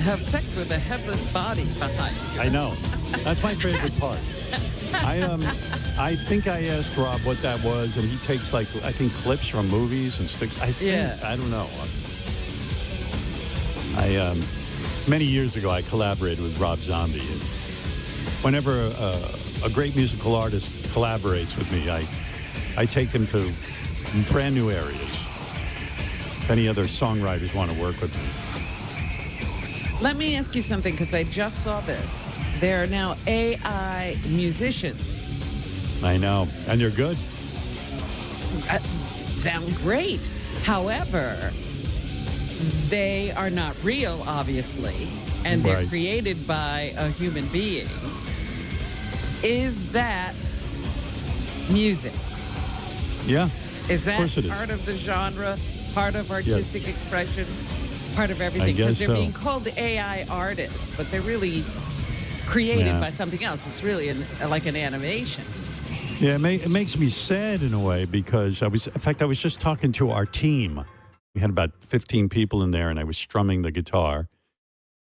have sex with a headless body behind you. I know. That's my favorite part. I think I asked Rob what that was, and he takes I think clips from movies and sticks. I don't know. Many years ago, I collaborated with Rob Zombie, and whenever a great musical artist collaborates with me, I take them to brand new areas. If any other songwriters want to work with me. Let me ask you something, because I just saw this. There are now AI musicians. I know, and they're good. Sound great. However, they are not real, obviously, and they're created by a human being. Is that music? Yeah. Is that part of the genre, part of artistic expression, part of everything? Because they're being called the AI artists, but they're really created by something else. It's really like an animation. Yeah, it makes me sad in a way, because I was just talking to our team. We had about 15 people in there, and I was strumming the guitar,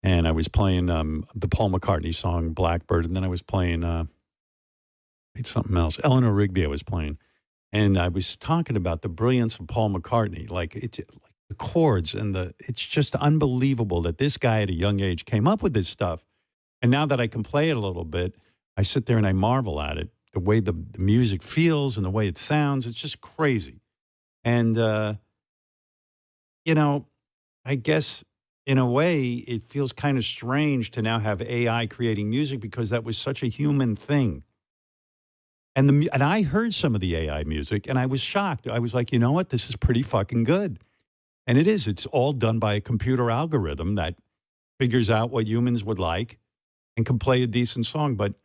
and I was playing the Paul McCartney song Blackbird, and then I was playing something else. Eleanor Rigby I was playing, and I was talking about the brilliance of Paul McCartney, like the chords and it's just unbelievable that this guy at a young age came up with this stuff. And now that I can play it a little bit, I sit there and I marvel at it, the way the music feels and the way it sounds. It's just crazy. And, I guess in a way it feels kind of strange to now have AI creating music, because that was such a human thing. And I heard some of the AI music and I was shocked. I was like, you know what? This is pretty fucking good. And it is. It's all done by a computer algorithm that figures out what humans would like and can play a decent song. But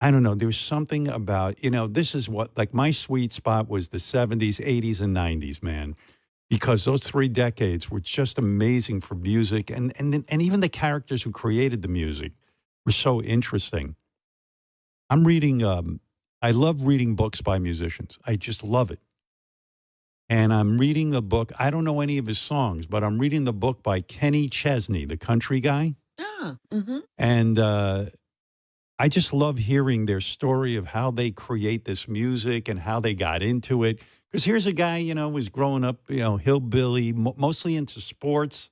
I don't know. There's something about, this is what, like, my sweet spot was the 70s, 80s, and 90s, man. Because those 3 decades were just amazing for music. And even the characters who created the music were so interesting. I'm reading, I love reading books by musicians. I just love it. And I'm reading a book. I don't know any of his songs, but I'm reading the book by Kenny Chesney, the country guy. And I just love hearing their story of how they create this music and how they got into it. Because here's a guy, was growing up, hillbilly, mostly into sports,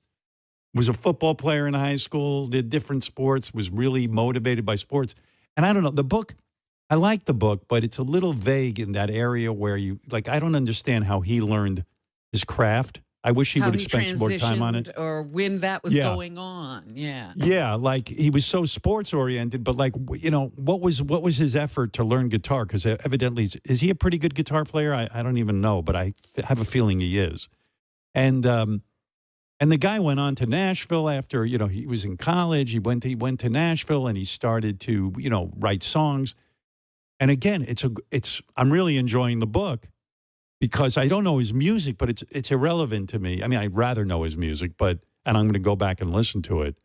was a football player in high school, did different sports, was really motivated by sports. And I don't know, the book, I like the book, but it's a little vague in that area where I don't understand how he learned his craft. I wish he would have spent some more time on it. Or when that was going on. Yeah. Yeah, like he was so sports oriented, but what was his effort to learn guitar? Because evidently, is he a pretty good guitar player? I don't even know, but I have a feeling he is. And the guy went on to Nashville after, he was in college. He went to Nashville and he started to, write songs. And again, I'm really enjoying the book, because I don't know his music, but it's irrelevant to me. I mean, I'd rather know his music, and I'm going to go back and listen to it.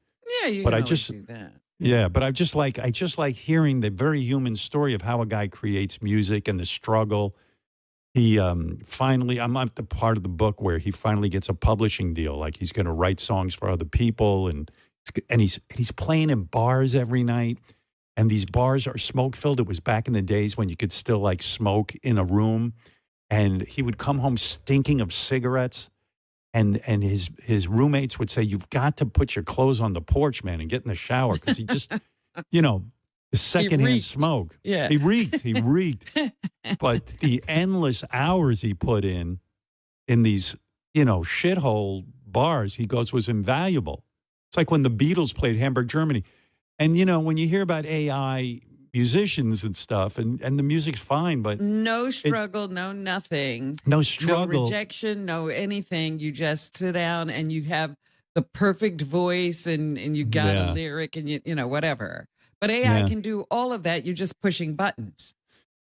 Yeah, you can always do that. Yeah, but I just like hearing the very human story of how a guy creates music and the struggle. He finally, I'm at the part of the book where he finally gets a publishing deal. Like, he's going to write songs for other people, and he's playing in bars every night. And these bars are smoke filled. It was back in the days when you could still smoke in a room. And he would come home stinking of cigarettes, and his roommates would say, "You've got to put your clothes on the porch, man, and get in the shower," because he just, the secondhand smoke. Yeah, he reeked. But the endless hours he put in these, shithole bars, he goes, was invaluable. It's like when the Beatles played Hamburg, Germany, and when you hear about AI musicians and stuff, and the music's fine, but no struggle, no nothing, no struggle, no rejection, no anything. You just sit down and you have the perfect voice, and you got a lyric, and you whatever. But AI can do all of that. You're just pushing buttons.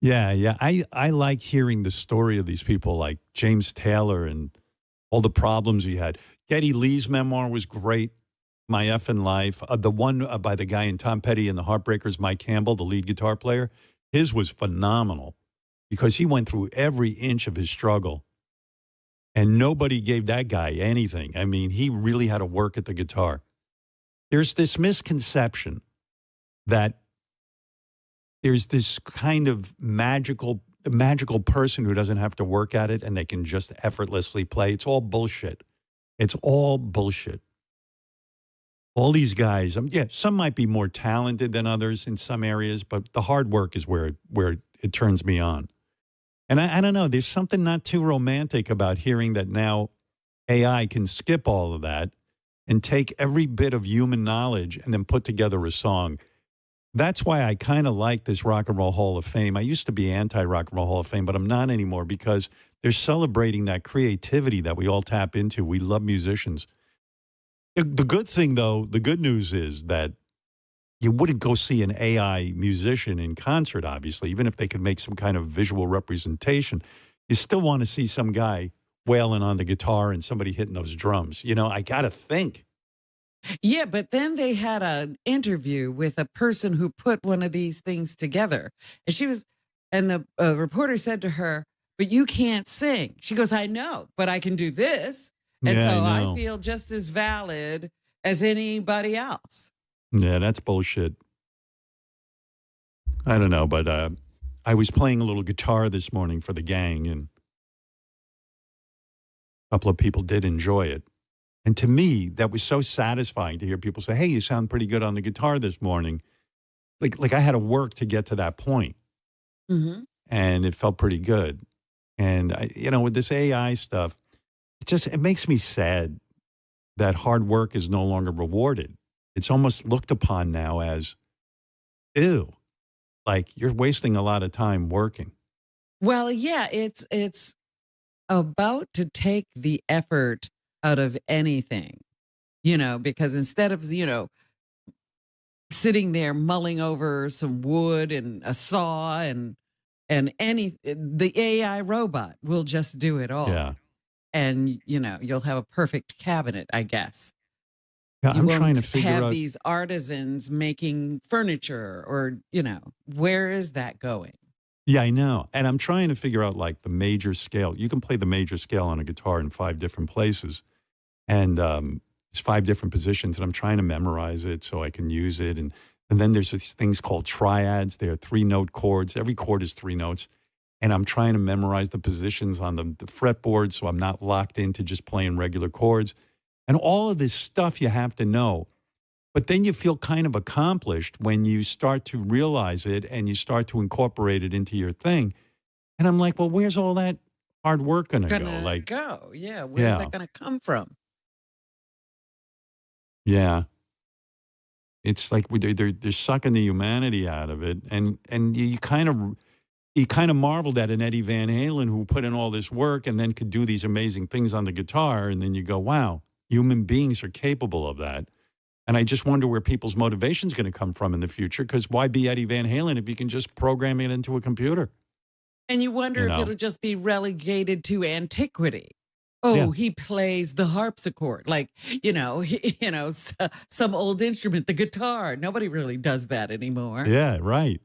Yeah. I like hearing the story of these people, like James Taylor and all the problems he had. Geddy Lee's memoir was great. My Effin' Life. The one by the guy in Tom Petty and the Heartbreakers, Mike Campbell, the lead guitar player, his was phenomenal, because he went through every inch of his struggle, and nobody gave that guy anything. I mean, he really had to work at the guitar. There's this misconception that there's this kind of magical person who doesn't have to work at it and they can just effortlessly play. It's all bullshit. It's all bullshit. All these guys, yeah, some might be more talented than others in some areas, but the hard work is where it turns me on. And I don't know, there's something not too romantic about hearing that now AI can skip all of that and take every bit of human knowledge and then put together a song. That's why I kind of like this Rock and Roll Hall of Fame. I used to be anti-Rock and Roll Hall of Fame, but I'm not anymore because they're celebrating that creativity that we all tap into. We love musicians. The good thing, though, the good news is that you wouldn't go see an AI musician in concert, obviously, even if they could make some kind of visual representation. You still want to see some guy wailing on the guitar and somebody hitting those drums. You know, I got to think. Yeah, but then they had an interview with a person who put one of these things together. And the reporter said to her, "But you can't sing." She goes, "I know, but I can do this." And Yeah, so I I know. feel just as valid as anybody else. Yeah, that's bullshit. I don't know, but I was playing a little guitar this morning for the gang, and a couple of people did enjoy it. And to me, that was so satisfying to hear people say, "Hey, you sound pretty good on the guitar this morning." Like I had to work to get to that point, Hmm. and it felt pretty good. And with this AI stuff, it makes me sad that hard work is no longer rewarded. It's almost looked upon now as, ew, like you're wasting a lot of time working. Well, yeah, it's about to take the effort out of anything, because instead of, sitting there mulling over some wood and a saw and the AI robot will just do it all. Yeah. And, you'll have a perfect cabinet, I guess. Yeah, You I'm trying won't to figure have out. these artisans making furniture or, where is that going? Yeah, I know. And I'm trying to figure out like the major scale. You can play the major scale on a guitar in 5 different places. And there's 5 different positions. And I'm trying to memorize it so I can use it. And then there's these things called triads. They are 3-note chords. Every chord is 3 notes. And I'm trying to memorize the positions on the fretboard so I'm not locked into just playing regular chords. And all of this stuff you have to know. But then you feel kind of accomplished when you start to realize it and you start to incorporate it into your thing. And I'm like, well, where's all that hard work going to go? Like, Yeah. Where's yeah, that going to come from? yeah. It's like they're sucking the humanity out of it. And you kind of marveled at an Eddie Van Halen who put in all this work and then could do these amazing things on the guitar. And then you go, wow, human beings are capable of that. And I just wonder where people's motivation is going to come from in the future, because why be Eddie Van Halen if you can just program it into a computer? And you wonder if it'll just be relegated to antiquity. Oh, Yeah. he plays the harpsichord, like, some old instrument, the guitar. Nobody really does that anymore. Yeah, right.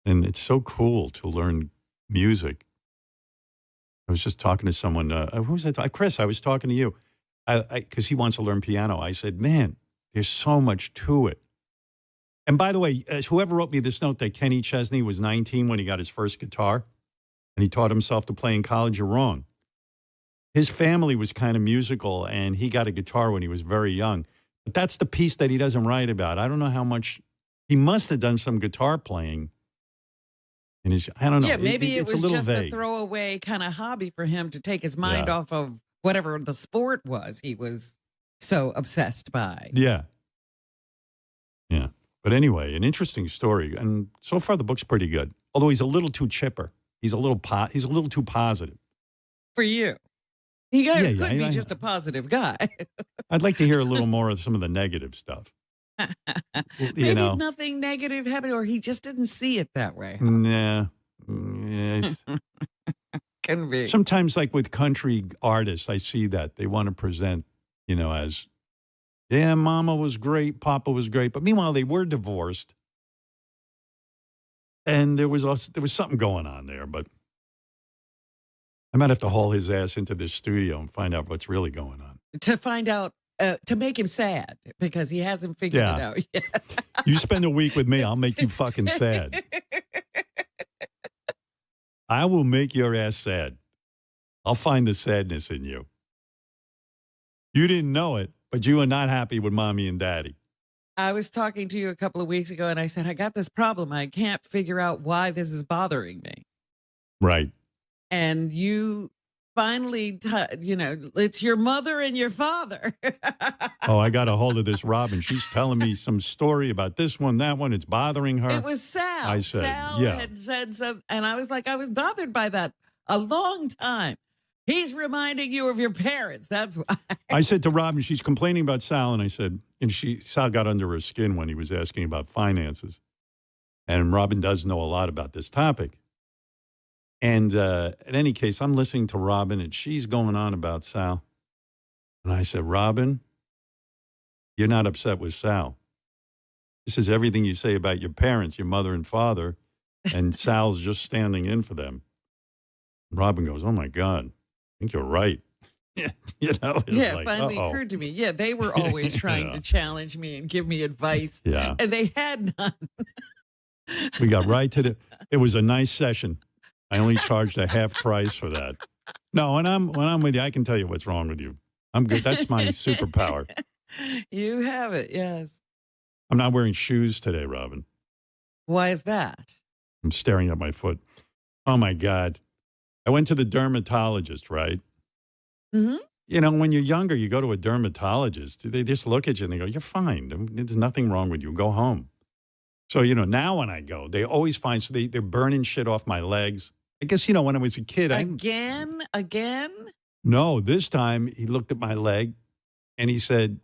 And it's so cool to learn music. I was just talking to someone. Who was that? Chris, I was talking to you. Because he wants to learn piano. I said, man, there's so much to it. And by the way, whoever wrote me this note that Kenny Chesney was 19 when he got his first guitar and he taught himself to play in college, you're wrong. His family was kind of musical and he got a guitar when he was very young. But that's the piece that he doesn't write about. I don't know how much, he must have done some guitar playing. I don't know. Yeah, maybe it it's was a little just vague. a throwaway kind of hobby for him to take his mind Yeah. off of whatever the sport was he was so obsessed by. Yeah. Yeah. But anyway, an interesting story. And so far the book's pretty good. Although he's a little too chipper. He's a little too positive. For you. He Yeah, could be I- just a positive guy. I'd like to hear a little more of some of the negative stuff. Maybe nothing negative happened, or he just didn't see it that way. Nah. Yeah. Can be. Sometimes, like with country artists, I see that they want to present, as, yeah, Mama was great, Papa was great, but meanwhile they were divorced, and there was something going on there. But I might have to haul his ass into this studio and find out what's really going on. To find out to make him sad because he hasn't figured it out yet. You spend a week with me, I'll make you fucking sad. I will make your ass sad. I'll find the sadness in you. You didn't know it, but you are not happy with mommy and daddy. I was talking to you a couple of weeks ago, and I said, I got this problem. I can't figure out why this is bothering me. Right. And you finally, it's your mother and your father. Oh, I got a hold of this Robin. She's telling me some story about this one, that one. It's bothering her. It was Sal. I said, Sal yeah. had said something, and I was like, I was bothered by that a long time. He's reminding you of your parents. That's why. I said to Robin, she's complaining about Sal, and I said, Sal got under her skin when he was asking about finances. And Robin does know a lot about this topic. And in any case, I'm listening to Robin, and she's going on about Sal. And I said, Robin, you're not upset with Sal. This is everything you say about your parents, your mother and father, and Sal's just standing in for them. And Robin goes, oh, my God. I think you're right. It finally occurred to me. Yeah, they were always trying to challenge me and give me advice. Yeah. And they had none. We got right to it was a nice session. I only charged a half price for that. No, when I'm with you, I can tell you what's wrong with you. I'm good. That's my superpower. You have it, yes. I'm not wearing shoes today, Robin. Why is that? I'm staring at my foot. Oh, my God. I went to the dermatologist, right? Mm-hmm. When you're younger, you go to a dermatologist. They just look at you and they go, you're fine. There's nothing wrong with you. Go home. So, now when I go, they always find, so they're burning shit off my legs. I guess, when I was a kid. Again? No, this time he looked at my leg and he said,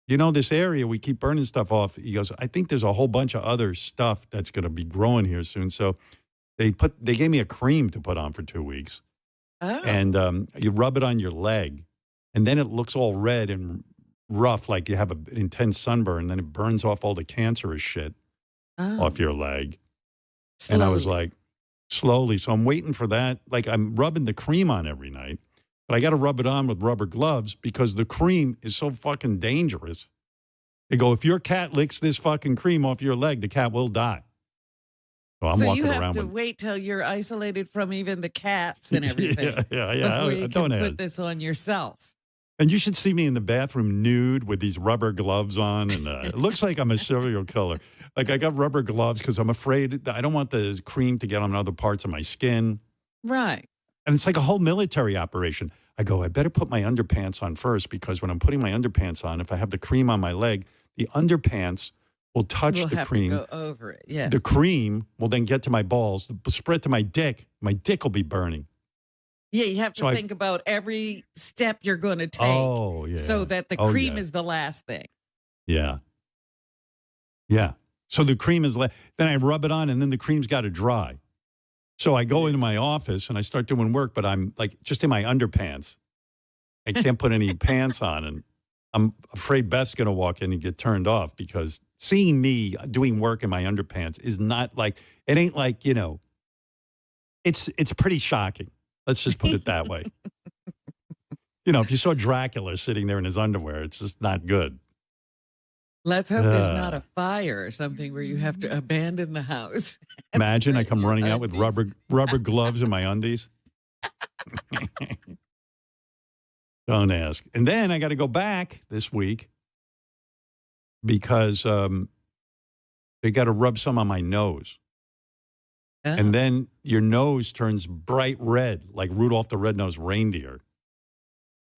this area, we keep burning stuff off. He goes, I think there's a whole bunch of other stuff that's going to be growing here soon. So they gave me a cream to put on for 2 weeks. Oh. And you rub it on your leg and then it looks all red and rough, like you have an intense sunburn. And then it burns off all the cancerous shit off your leg. Slowly. And I was like, slowly. So I'm waiting for that. Like I'm rubbing the cream on every night, but I got to rub it on with rubber gloves because the cream is so fucking dangerous. They go, if your cat licks this fucking cream off your leg, the cat will die. So I'm walking you have around to with, wait till you're isolated from even the cats and everything. yeah. Before you Don't can add. put this on yourself. And you should see me in the bathroom nude with these rubber gloves on. And it looks like I'm a serial killer. Like I got rubber gloves because I'm afraid I don't want the cream to get on other parts of my skin. Right. And it's like a whole military operation. I go, I better put my underpants on first because when I'm putting my underpants on, if I have the cream on my leg, the underpants will touch We'll the have cream. to go over it, yes. The cream will then get to my balls, spread to my dick. My dick will be burning. Yeah, you have to think about every step you're going to take. Oh, yeah. So that the cream is the last thing. Yeah. Yeah. So the cream is, then I rub it on and then the cream's got to dry. So I go into my office and I start doing work, but I'm like just in my underpants. I can't put any pants on. And I'm afraid Beth's going to walk in and get turned off because seeing me doing work in my underpants is not like, it ain't like, it's pretty shocking. Let's just put it that way. If you saw Dracula sitting there in his underwear, it's just not good. Let's hope there's not a fire or something where you have to abandon the house. Imagine I come running out with rubber gloves in my undies. Don't ask. And then I got to go back this week because they got to rub some on my nose. Oh. And then your nose turns bright red, like Rudolph the Red-Nosed Reindeer.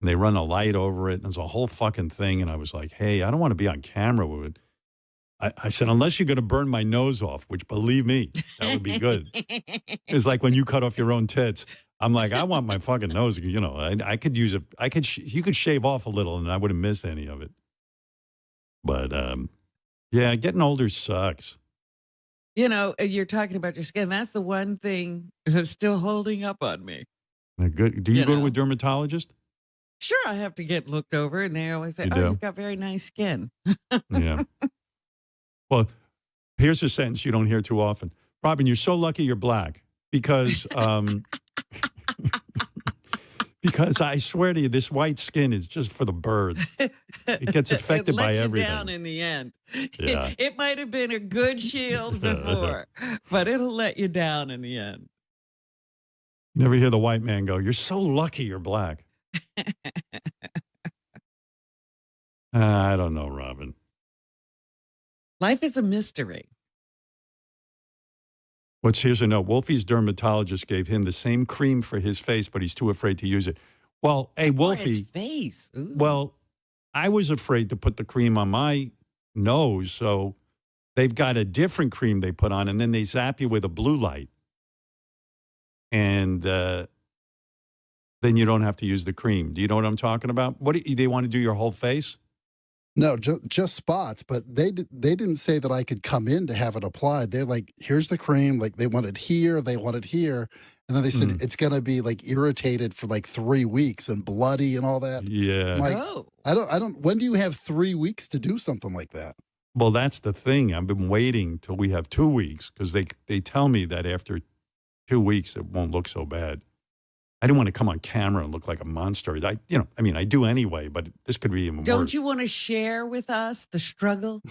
And they run a light over it, and it's a whole fucking thing. And I was like, hey, I don't want to be on camera with it. I said, unless you're going to burn my nose off, which, believe me, that would be good. It's like when you cut off your own tits. I'm like, I want my fucking nose. I could use it. You could shave off a little, and I wouldn't miss any of it. But, yeah, getting older sucks. You're talking about your skin. That's the one thing that's still holding up on me. Good. Do you go to a dermatologist? Sure, I have to get looked over, and they always say, you've got very nice skin. Yeah. Well, here's a sentence you don't hear too often. Robin, you're so lucky you're black because because I swear to you, this white skin is just for the birds. It gets affected by everything. It lets you down in the end. Yeah. It might have been a good shield before, but it'll let you down in the end. You never hear the white man go, "You're so lucky you're black." I don't know, Robin. Life is a mystery. Here's a note. Wolfie's dermatologist gave him the same cream for his face, but he's too afraid to use it. Well, hey, Wolfie. His face. Ooh. Well, I was afraid to put the cream on my nose, so they've got a different cream they put on, and then they zap you with a blue light. And then you don't have to use the cream. Do you know what I'm talking about? They want to do your whole face? No, just spots, but they didn't say that I could come in to have it applied. They're like, here's the cream. Like they want it here, and then they said it's gonna be like irritated for like 3 weeks and bloody and all that. Yeah. I'm like, I don't. When do you have 3 weeks to do something like that? Well, that's the thing. I've been waiting till we have 2 weeks because they tell me that after 2 weeks it won't look so bad. I didn't want to come on camera and look like a monster. I do anyway, but this could be even worse. Don't you want to share with us the struggle?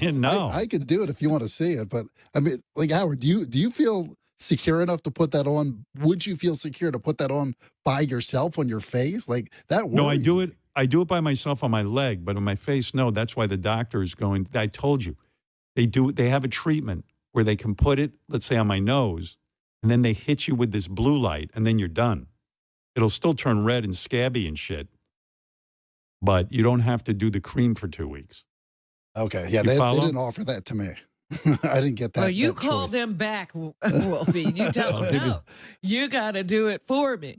No. I could do it if you want to see it, but I mean, like Howard, do you feel secure enough to put that on? Would you feel secure to put that on by yourself on your face? Like that? No, I do it. I do it by myself on my leg, but on my face, no. That's why the doctor is going. I told you, they have a treatment where they can put it, let's say, on my nose. And then they hit you with this blue light, and then you're done. It'll still turn red and scabby and shit, but you don't have to do the cream for 2 weeks. Okay, yeah, they didn't offer that to me. I didn't get that. Well, you that call choice. them back, Wolfie. You tell them, no, you got to do it for me.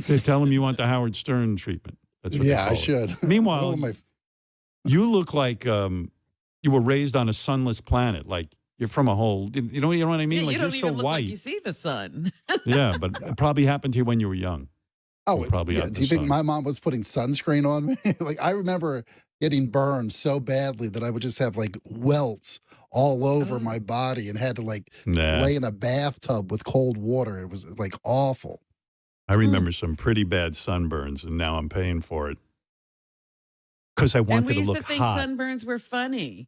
They tell them you want the Howard Stern treatment. That's what I should. Meanwhile, you look like you were raised on a sunless planet, like you're from a whole, you know what I mean? Yeah, like you don't you're even so look white. like you see the sun. Yeah, but it probably happened to you when you were young. Oh, probably. Yeah. Do you think my mom was putting sunscreen on me? Like I remember getting burned so badly that I would just have like welts all over my body and had to like lay in a bathtub with cold water. It was like awful. I remember some pretty bad sunburns, and now I'm paying for it because I wanted to look hot. And we used to think sunburns were funny.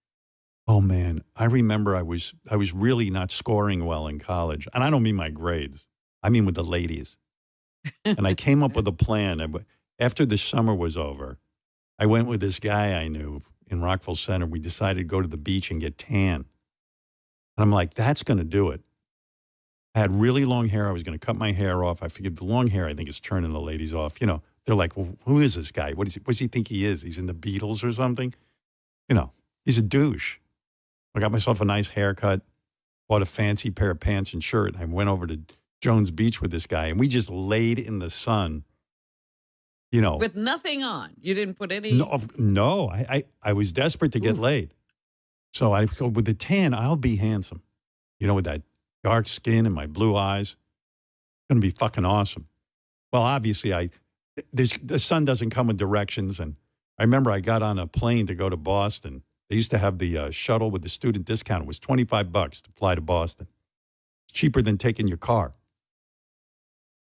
Oh man, I remember I was really not scoring well in college, and I don't mean my grades. I mean with the ladies. And I came up with a plan. After the summer was over, I went with this guy I knew in Rockville Center. We decided to go to the beach and get tan. And I'm like, that's going to do it. I had really long hair. I was going to cut my hair off. I figured the long hair, I think, is turning the ladies off. You know, they're like, well, who is this guy? What does he think he is? He's in the Beatles or something? You know, he's a douche. I got myself a nice haircut, bought a fancy pair of pants and shirt, and I went over to Jones Beach with this guy, and we just laid in the sun, you know. With nothing on. You didn't put any... No, I was desperate to get laid. So I go, with the tan, I'll be handsome. You know, with that dark skin and my blue eyes. It's going to be fucking awesome. Well, obviously, the sun doesn't come with directions, and I remember I got on a plane to go to Boston. They used to have the shuttle with the student discount. It was $25 to fly to Boston. It's cheaper than taking your car.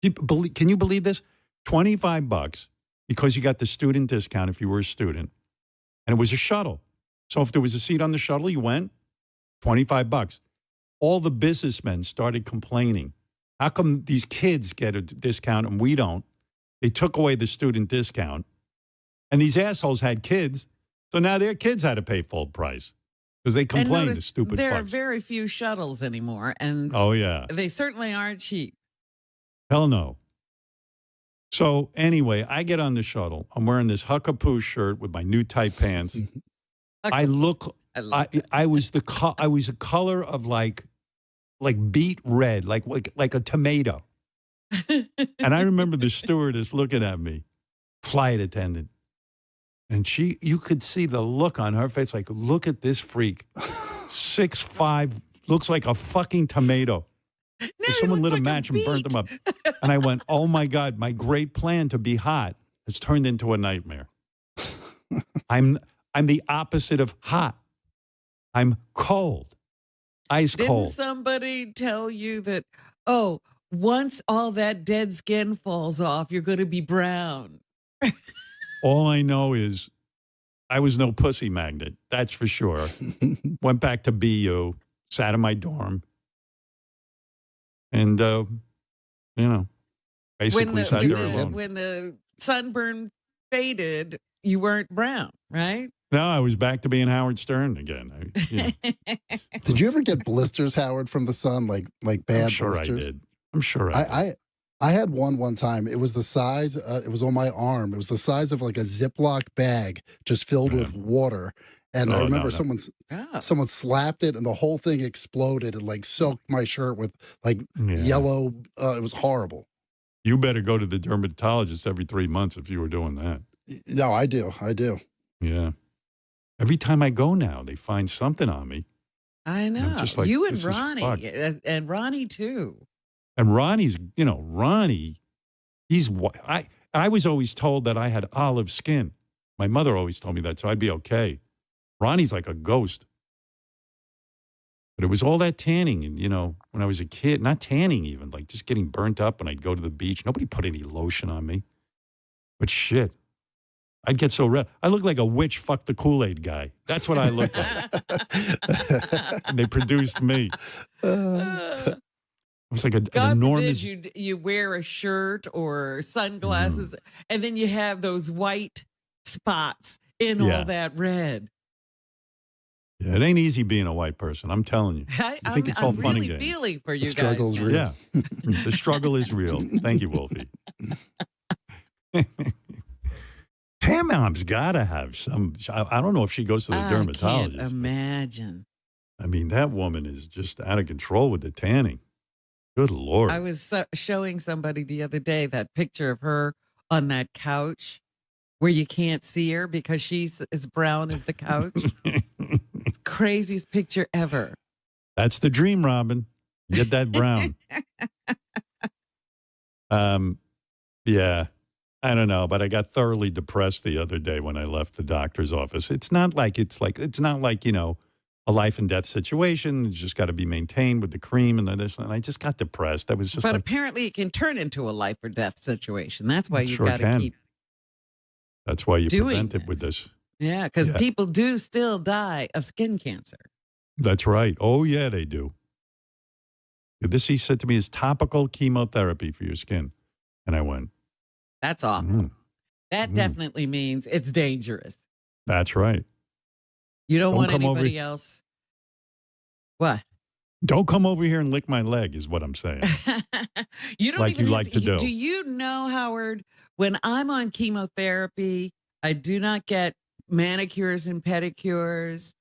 Can you believe this? $25 because you got the student discount if you were a student. And it was a shuttle. So if there was a seat on the shuttle, you went, $25. All the businessmen started complaining. How come these kids get a discount and we don't? They took away the student discount. And these assholes had kids. So now their kids had to pay full price because they complained, the stupid there fucks. are very few shuttles anymore, and they certainly aren't cheap. Hell no. So anyway, I get on the shuttle. I'm wearing this Huckapoo shirt with my new tight pants. I was a color of like beet red, like a tomato. And I remember the stewardess looking at me, flight attendant. And you could see the look on her face, like, look at this freak. 6'5", looks like a fucking tomato. No, someone lit a match and burnt them up. And I went, oh my God, my great plan to be hot has turned into a nightmare. I'm the opposite of hot. I'm cold. Ice cold. Didn't somebody tell you that, once all that dead skin falls off, you're going to be brown. All I know is I was no pussy magnet. That's for sure. Went back to BU, sat in my dorm, and basically sat there alone. When the sunburn faded, you weren't brown, right? No, I was back to being Howard Stern again. Did you ever get blisters, Howard, from the sun, like bad I'm sure blisters? I did. I'm sure I did. I had one time. It was the size. It was on my arm. It was the size of like a Ziploc bag, just filled with water. And I remember someone slapped it, and the whole thing exploded and like soaked my shirt with like yellow. It was horrible. You better go to the dermatologist every 3 months if you were doing that. No, I do. Yeah. Every time I go now, they find something on me. I know. I'm just like, you and this is Ronnie, fucked. and Ronnie too. And Ronnie's, Ronnie, I was always told that I had olive skin. My mother always told me that, so I'd be okay. Ronnie's like a ghost. But it was all that tanning. And, when I was a kid, not tanning even, like just getting burnt up when I'd go to the beach. Nobody put any lotion on me. But shit, I'd get so red. I look like a witch fucked the Kool-Aid guy. That's what I looked like. And they produced me. It was like an enormous. Forbid you wear a shirt or sunglasses, and then you have those white spots in all that red. Yeah, it ain't easy being a white person. I'm telling you. I think it's all fun and really games. feeling for you the struggle's guys. real. Yeah, the struggle is real. Thank you, Wolfie. Pam Mom's got to have some. I don't know if she goes to the dermatologist. I can't imagine. I mean, that woman is just out of control with the tanning. Good Lord. I was showing somebody the other day that picture of her on that couch where you can't see her because she's as brown as the couch. It's the craziest picture ever. That's the dream, Robin. Get that brown. Yeah. I don't know, but I got thoroughly depressed the other day when I left the doctor's office. It's not like, a life and death situation. It's just got to be maintained with the cream and this. And I just got depressed. I was just But apparently it can turn into a life or death situation. That's why you've sure got to keep That's why you doing prevent it with this. Yeah, because people do still die of skin cancer. That's right. Oh, yeah, they do. This, he said to me, is topical chemotherapy for your skin. And I went, that's awful. That definitely means it's dangerous. That's right. You don't want anybody else. What? Don't come over here and lick my leg is what I'm saying. You don't like even you like to do. Do you know, Howard, when I'm on chemotherapy, I do not get manicures and pedicures.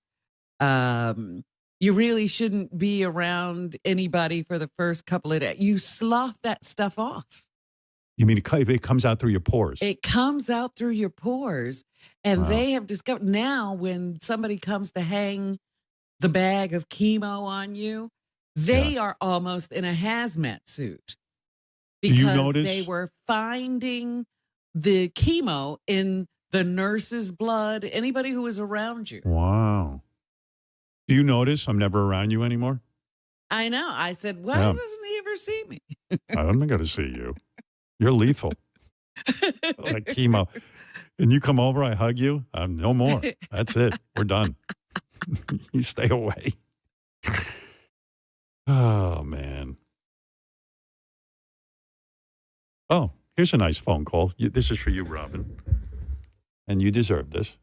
You really shouldn't be around anybody for the first couple of days. You slough that stuff off. You mean it comes out through your pores? It comes out through your pores. And they have discovered now when somebody comes to hang the bag of chemo on you, they are almost in a hazmat suit. Because they were finding the chemo in the nurse's blood, anybody who was around you. Wow. Do you notice I'm never around you anymore? I know. I said, why doesn't he ever see me? I'm not going to see you. You're lethal. Like chemo. And you come over, I hug you. No more. That's it. We're done. You stay away. Oh, man. Oh, here's a nice phone call. This is for you, Robin. And you deserve this.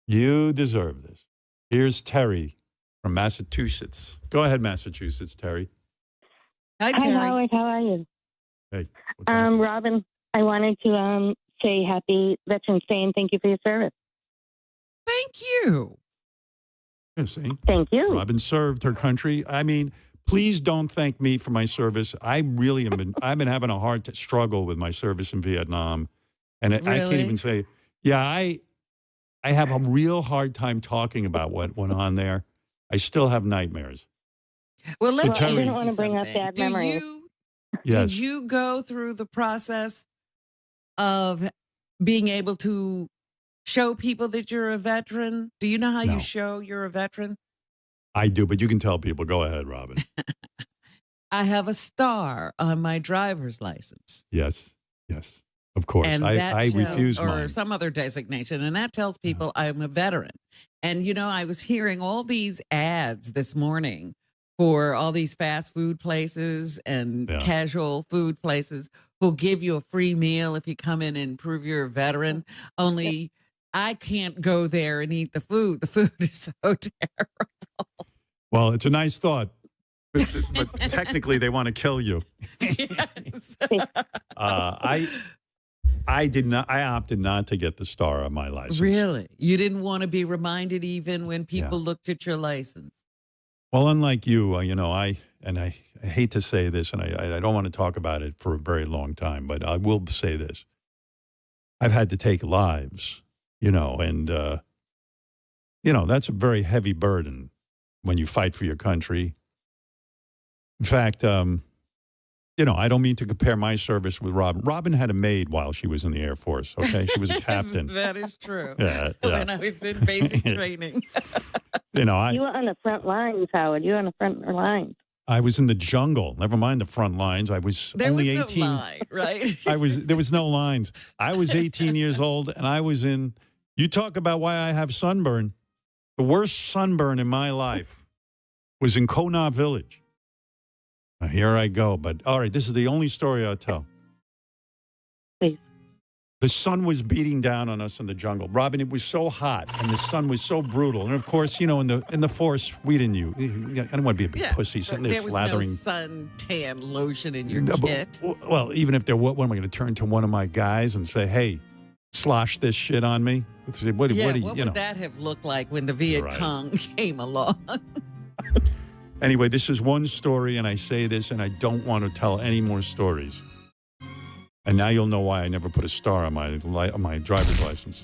You deserve this. Here's Terry from Massachusetts. Go ahead, Massachusetts, Terry. Hi, Terry. Hi, Howard. How are you? Hey. Robin, I wanted to say happy Veterans Day and thank you for your service. Thank you. Yeah, see? Thank you. Robin served her country. I mean, please don't thank me for my service. I really have been, I've been having a hard struggle with my service in Vietnam. And I can't even say, I have a real hard time talking about what went on there. I still have nightmares. Well, let me I didn't want to bring up bad memories. Did you go through the process of being able to show people that you're a veteran? Do you know how you show you're a veteran? I do, but you can tell people. Go ahead, Robin. I have a star on my driver's license. Yes. Of course. And I shows, refuse or mine. some other designation, and that tells people I'm a veteran. And I was hearing all these ads this morning for all these fast food places and casual food places who'll give you a free meal if you come in and prove you're a veteran. Only I can't go there and eat the food. The food is so terrible. Well, it's a nice thought, but technically they want to kill you. Yes. I did not. I opted not to get the star on my license. Really? You didn't want to be reminded even when people looked at your license? Well, unlike you, I hate to say this, and I don't want to talk about it for a very long time, but I will say this. I've had to take lives, and, that's a very heavy burden when you fight for your country. In fact, I don't mean to compare my service with Robin. Robin had a maid while she was in the Air Force, okay? She was a captain. That is true. Yeah. When I was in basic training. You were on the front lines, Howard. You were on the front lines. I was in the jungle. Never mind the front lines. I was only 18. There was no line, right? There was no lines. I was 18 years old, and I was in. You talk about why I have sunburn. The worst sunburn in my life was in Kona Village. Now, here I go. But all right, this is the only story I'll tell. Please. The sun was beating down on us in the jungle. Robin, it was so hot, and the sun was so brutal. And of course, in the forest, we didn't use. I don't want to be a pussy sitting there slathering. There was no suntan lotion in your kit. Well, even if there was, what am I going to turn to one of my guys and say, "Hey, slosh this shit on me"? What would that have looked like when the Viet Cong came along? Anyway, this is one story, and I say this, and I don't want to tell any more stories. And now you'll know why I never put a star on my driver's license.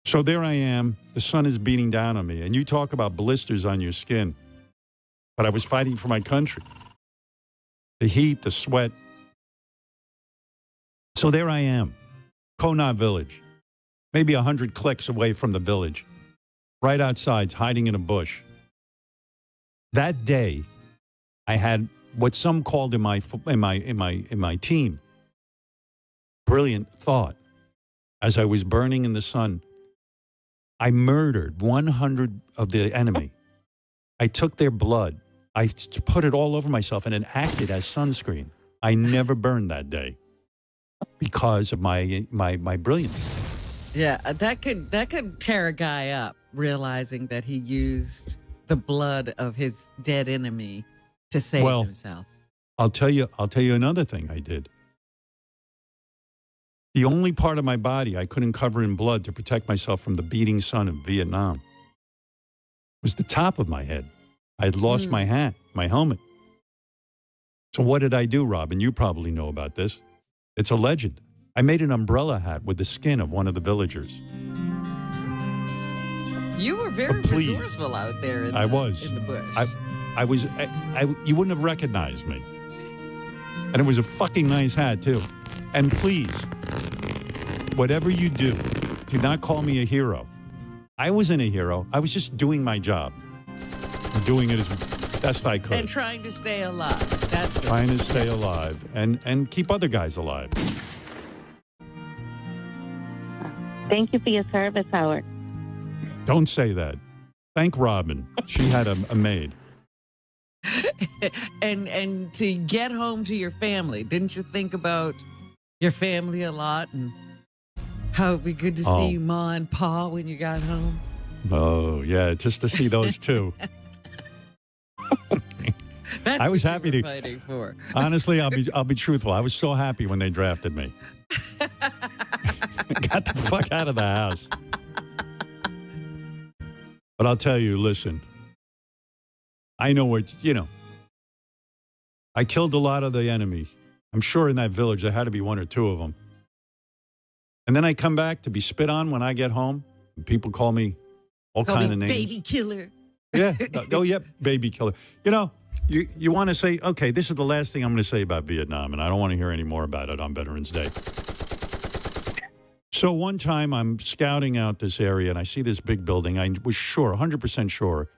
So there I am. The sun is beating down on me, and you talk about blisters on your skin. But I was fighting for my country. The heat, the sweat. So there I am, Kona Village, maybe 100 clicks away from the village, right outside, hiding in a bush. That day, I had what some called in my team brilliant thought. As I was burning in the sun, I murdered 100 of the enemy. I took their blood. I put it all over myself, and it acted as sunscreen. I never burned that day because of my brilliance. Yeah, that could tear a guy up, realizing that he used the blood of his dead enemy to save himself. I'll tell you another thing I did. The only part of my body I couldn't cover in blood to protect myself from the beating sun of Vietnam was the top of my head. I had lost my hat, my helmet. So what did I do, Robin? You probably know about this. It's a legend. I made an umbrella hat with the skin of one of the villagers. You were very resourceful out there in the bush. I was. You wouldn't have recognized me. And it was a fucking nice hat, too. And please, whatever you do not call me a hero. I wasn't a hero. I was just doing my job. Doing it as best I could. And trying to stay alive. That's trying to stay alive and keep other guys alive. Thank you for your service, Howard. Don't say that. Thank Robin. She had a maid. and to get home to your family, didn't you think about your family a lot and how it'd be good to see Ma and Pa when you got home? Oh, yeah, just to see those two. That's I was what happy you were to fighting for. Honestly, I'll be truthful. I was so happy when they drafted me. Got the fuck out of the house. But I'll tell you, listen, I know what, I killed a lot of the enemy. I'm sure in that village there had to be one or two of them. And then I come back to be spit on when I get home. And people call me all kind of names. Baby killer. Yeah. Oh, yep. Baby killer. You want to say, okay, this is the last thing I'm going to say about Vietnam, and I don't want to hear any more about it on Veterans Day. So one time I'm scouting out this area, and I see this big building. I was sure, 100% sure,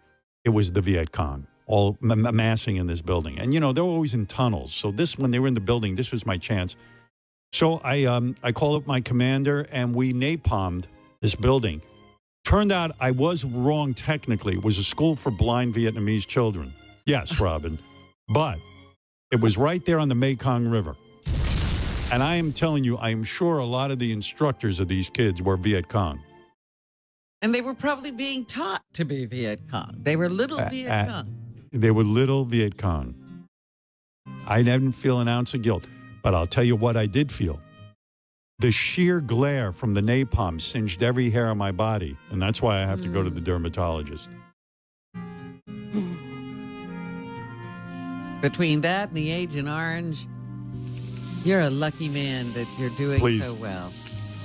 it was the Viet Cong. all amassing in this building. And, you know, they're always in tunnels. So when they were in the building, this was my chance. So I called up my commander, and we napalmed this building. Turned out I was wrong technically. It was a school for blind Vietnamese children. Yes, Robin. But it was right there on the Mekong River. And I am telling you, I am sure a lot of the instructors of these kids were Viet Cong. And they were probably being taught to be Viet Cong. They were little Viet Cong. They were little Viet Cong. I didn't feel an ounce of guilt. But I'll tell you what I did feel. The sheer glare from the napalm singed every hair on my body. And that's why I have to go to the dermatologist. Between that and the Agent Orange, you're a lucky man that you're doing so well.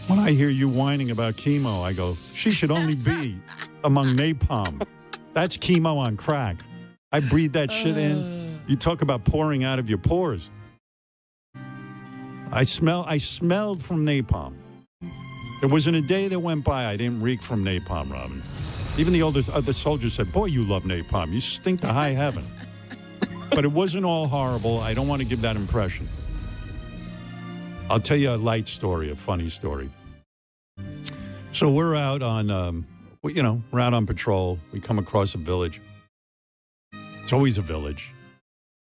When I hear you whining about chemo, I go, she should only be among napalm. That's chemo on crack. I breathe that shit in. You talk about pouring out of your pores. I smelled from napalm. There wasn't a day that went by I didn't reek from napalm, Robin. Even the other soldiers said, boy, you love napalm. You stink to high heaven. But it wasn't all horrible. I don't want to give that impression. I'll tell you a light story, a funny story. So we're out on, we're out on patrol. We come across a village. It's always a village.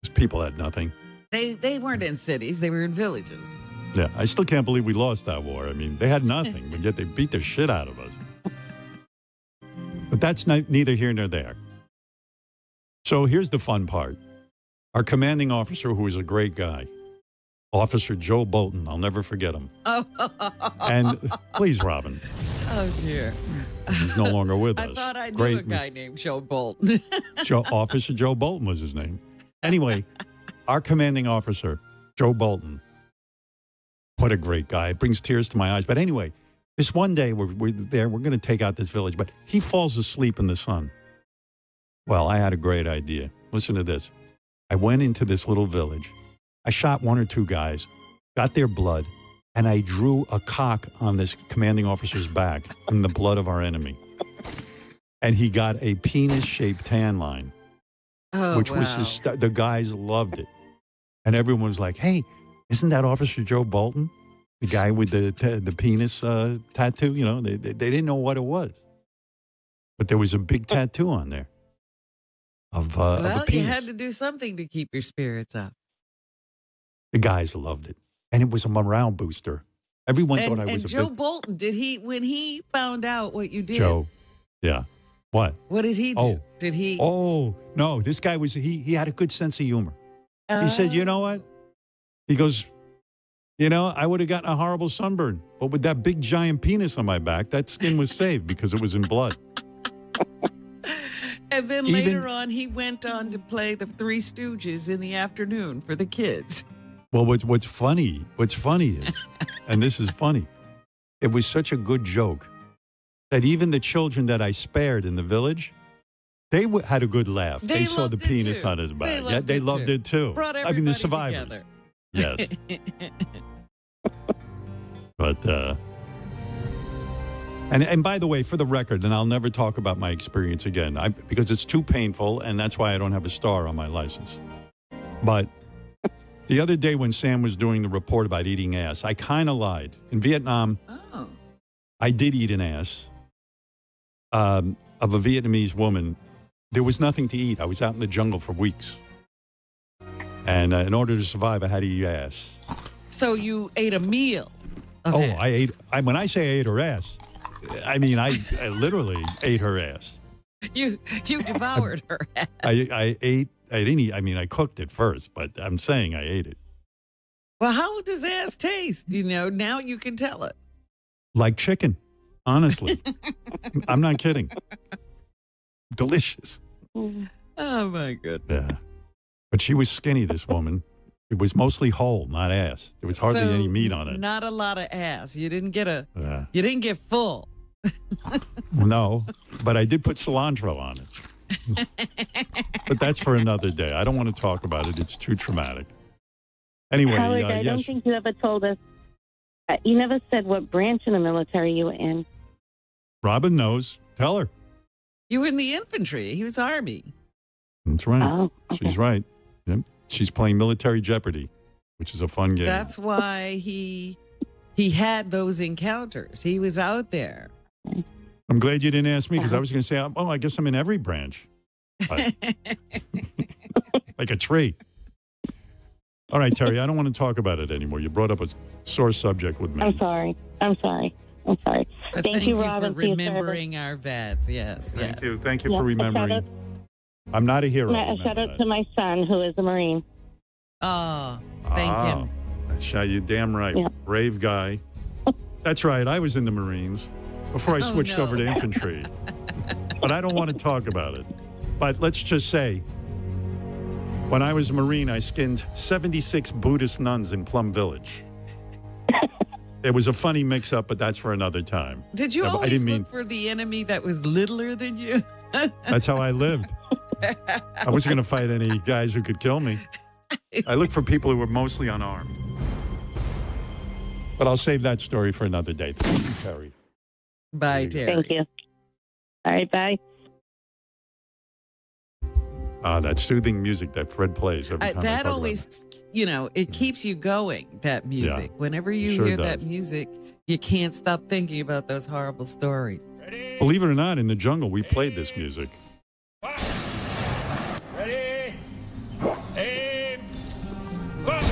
There's people had nothing. They weren't in cities. They were in villages. Yeah, I still can't believe we lost that war. I mean, they had nothing, but yet they beat the shit out of us. But that's neither here nor there. So here's the fun part. Our commanding officer, who was a great guy, Officer Joe Bolton, I'll never forget him. And please, Robin. Oh, dear. He's no longer with us. I thought I knew a guy named Joe Bolton. Officer Joe Bolton was his name. Anyway, our commanding officer, Joe Bolton, what a great guy. It brings tears to my eyes. But anyway, this one day we're there. We're going to take out this village, but he falls asleep in the sun. Well, I had a great idea. Listen to this. I went into this little village. I shot one or two guys, got their blood, and I drew a cock on this commanding officer's back in the blood of our enemy. And he got a penis-shaped tan line, which was the guys loved it. And everyone was like, hey, isn't that Officer Joe Bolton? The guy with the penis tattoo? You know, they didn't know what it was. But there was a big tattoo on there. Of a penis. You had to do something to keep your spirits up. The guys loved it. And it was a morale booster. Everyone thought I was a Joe Bolton, when he found out what you did? Joe, yeah. What? What did he do? Oh. Did he? Oh, no, this guy he had a good sense of humor. He said, you know what? He goes, I would have gotten a horrible sunburn, but with that big giant penis on my back, that skin was saved because it was in blood. And then later on, he went on to play the Three Stooges in the afternoon for the kids. Well, what's funny is, and this is funny, it was such a good joke that even the children that I spared in the village, they had a good laugh. They saw the penis on his back. They loved it too. Brought everybody the survivors. Together. Yes. But, and by the way, for the record, and I'll never talk about my experience again, because it's too painful, and that's why I don't have a star on my license. But the other day when Sam was doing the report about eating ass, I kind of lied. In Vietnam, I did eat an ass of a Vietnamese woman. There was nothing to eat. I was out in the jungle for weeks. And in order to survive, I had to eat ass. So you ate a meal of ass. I ate. When I say I ate her ass, I mean I literally ate her ass. You devoured her ass. I ate. I didn't eat. I mean, I cooked it first, but I'm saying I ate it. Well, how does ass taste? Now you can tell us. Like chicken, honestly. I'm not kidding. Delicious. Oh my goodness. Yeah. But she was skinny, this woman. It was mostly whole, not ass. There was hardly any meat on it. Not a lot of ass. You didn't get you didn't get full. No, but I did put cilantro on it. But that's for another day. I don't want to talk about it. It's too traumatic. Anyway, Howard, I don't think you ever told us. You never said what branch in the military you were in. Robin knows. Tell her. You were in the infantry. He was Army. That's right. Oh, okay. She's right. Yep. She's playing Military Jeopardy, which is a fun game. That's why he had those encounters. He was out there. I'm glad you didn't ask me because I was going to say, oh, I guess I'm in every branch. But- like a tree. All right, Terry, I don't want to talk about it anymore. You brought up a sore subject with me. I'm sorry. But Thank you, Robin, for for your service. remembering our vets. Yes, Thank yes. you. Thank you Yeah, for a shout remembering. out- I'm not a hero. A remember shout out that. to my son, who is a Marine. Oh, thank him. You're damn right. Yeah. Brave guy. That's right. I was in the Marines before I Oh, switched no. over to infantry. But I don't want to talk about it. But let's just say, when I was a Marine, I skinned 76 Buddhist nuns in Plum Village. There was a funny mix-up, but that's for another time. Did you Yeah, but I always didn't look mean- for the enemy that was littler than you? That's how I lived. I wasn't going to fight any guys who could kill me. I looked for people who were mostly unarmed. But I'll save that story for another day. Thank you, Terry. Bye, There Terry. Thank you. All right, bye. That soothing music that Fred plays every time. I That talk always, it keeps you going, that music. Whenever you Sure hear does. that music, you can't stop thinking about those horrible stories. about it. Believe it or not, in the jungle, we played this music. Ready? Aim. Fire.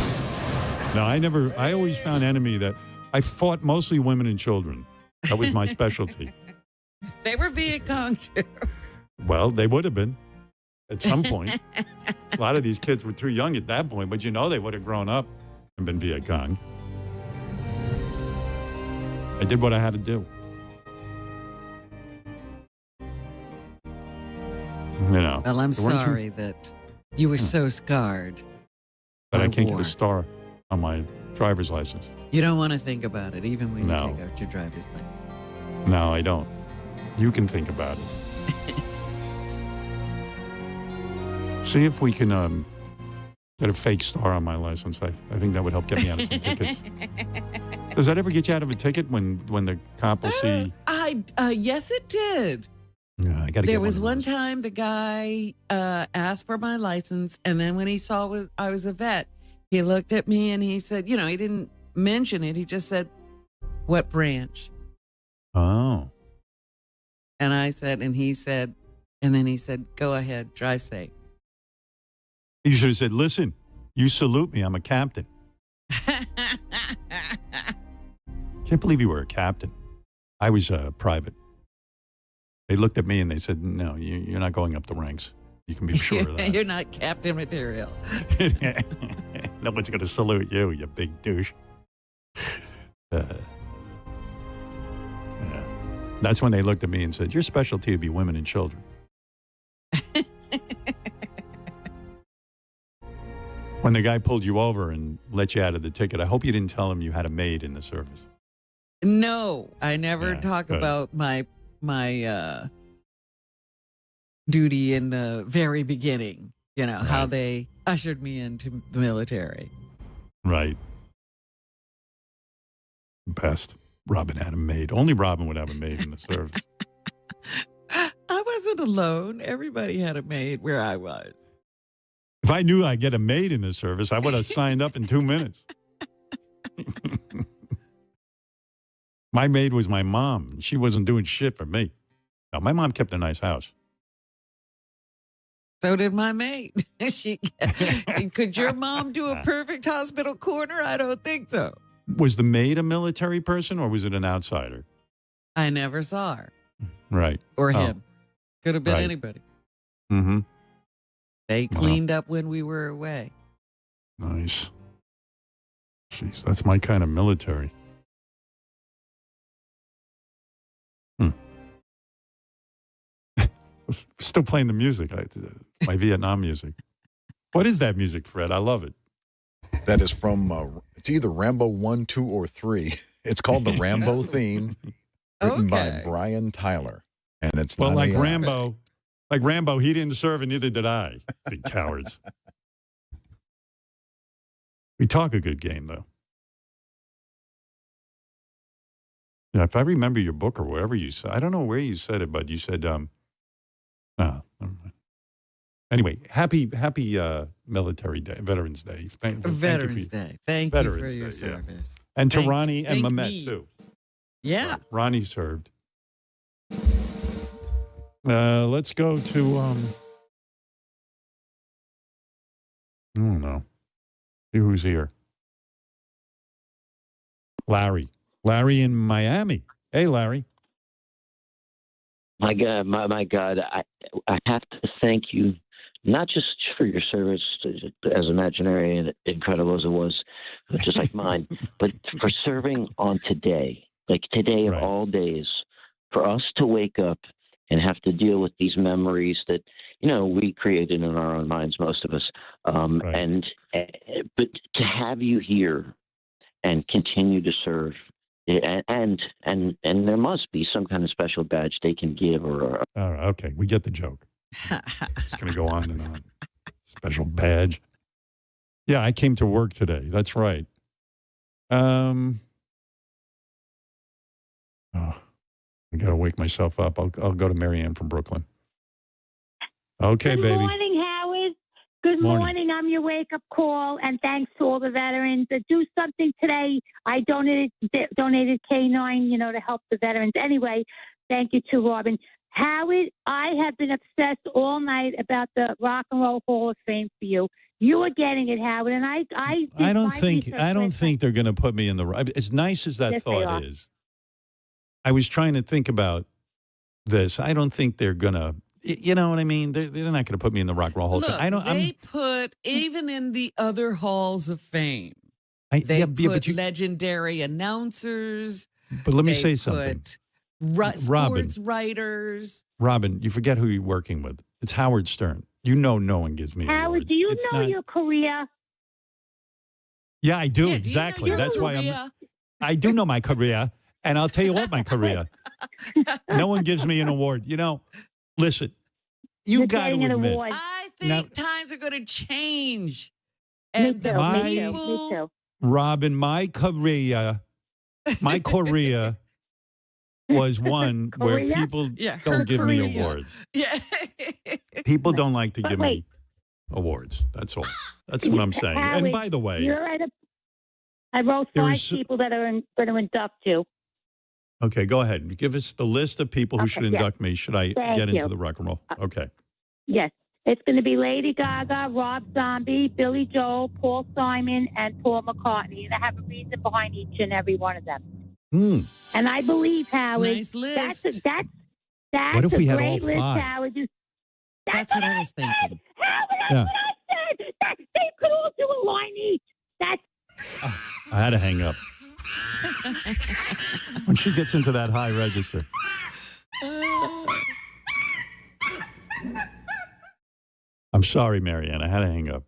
Now, I always found enemy that I fought mostly women and children. That was my specialty. They were Viet Cong, too. Well, they would have been at some point. A lot of these kids were too young at that point, but they would have grown up and been Viet Cong. I did what I had to do. Well, I'm There weren't too- sorry that you were so scarred. But I by can't get war. a star on my driver's license. You don't want to think about it, even when No. you take out your driver's license. No, I don't. You can think about it. See if we can get a fake star on my license. I think that would help get me out of some tickets. Does that ever get you out of a ticket when the cop will see? Yes, it did. Yeah, I got to. There was one time the guy asked for my license, and then when he saw I was a vet, he looked at me and he said, he didn't mention it. He just said, "What branch?" Oh. And I said, and he said, "Go ahead, drive safe." You should have said, "Listen, you salute me. I'm a captain." Can't believe you were a captain. I was a private. They looked at me and they said, "No, you're not going up the ranks. You can be sure of that." You're not captain material. No one's going to salute you, you big douche. Yeah. That's when they looked at me and said, "Your specialty would be women and children." When the guy pulled you over and let you out of the ticket, I hope you didn't tell him you had a maid in the service. No, I never Yeah, talk good. about my duty in the very beginning. How Right. they ushered me into the military. Right. Best. Robin had a maid. Only Robin would have a maid in the service. I wasn't alone. Everybody had a maid where I was. If I knew I'd get a maid in the service, I would have signed up in 2 minutes. My maid was my mom. She wasn't doing shit for me. No, my mom kept a nice house. So did my maid. Could your mom do a perfect hospital corner? I don't think so. Was the maid a military person or was it an outsider? I never saw her Right. or Oh. him. Could have been Right. anybody. Mm-hmm. They Wow. cleaned up when we were away. Nice. Jeez, that's my kind of military. Still playing the music, my Vietnam music. What is that music, Fred? I love it. That is from, it's either Rambo 1, 2, or 3. It's called the Rambo theme, written by Okay. Brian Tyler. And it's Well, not like AI. Rambo, he didn't serve and neither did I. Big cowards. We talk a good game, though. Yeah, if I remember your book or wherever you said, I don't know where you said it, but you said, no, never mind. Anyway, happy Military Day, Veterans Day. Veterans Day. Thank you for your service. And to Ronnie and Mehmet, too. Yeah. Ronnie served. Let's go to, I don't know. See who's here. Larry. Larry in Miami. Hey, Larry. My God, my God, I have to thank you, not just for your service as imaginary and incredible as it was, just like mine, but for serving on today, like today of all days, for us to wake up and have to deal with these memories that, we created in our own minds, most of us. But to have you here and continue to serve, and there must be some kind of special badge they can give or. Okay, we get the joke. It's going to go on and on. Special badge. Yeah, I came to work today. That's right. I got to wake myself up. I'll go to Marianne from Brooklyn. Okay, baby. Good morning, Howard. Good morning. I'm your wake-up call, and thanks to all the veterans that do something today. I donated K9, to help the veterans. Anyway, thank you to Robin. Howard, I have been obsessed all night about the Rock and Roll Hall of Fame for you. You are getting it, Howard, and I don't think they're going to put me in the. As nice as that thought is, I was trying to think about this. I don't think they're going to. You know what I mean? They're not going to put me in the Rock and Roll Hall of Fame. They put even in the other halls of fame. They put legendary announcers. But let me say something. Sports writers. Robin, you forget who you're working with. It's Howard Stern. No one gives me Howard, awards. do you know your career? Yeah, I do. Exactly. That's why I do know my career. And I'll tell you what, my career. No one gives me an award. Listen, you got to admit. I think times are going to change. And me too. Robin, my career was one where people don't give me awards. Yeah. People don't like to give me awards. That's all. That's what I'm saying. Howard, and by the way, I wrote 5 people that are going to induct you. Okay, go ahead. Give us the list of people who should induct me. Should I get into the rock and roll? Okay. Yes. It's going to be Lady Gaga, Rob Zombie, Billy Joel, Paul Simon, and Paul McCartney. And I have a reason behind each and every one of them. And I believe, Howard, nice list. That's what if we had great all list, 5? Howard. That's what I was thinking. Howard, that's what I said. They could all do a line each. I had to hang up. When she gets into that high register. I'm sorry, Marianne. I had to hang up.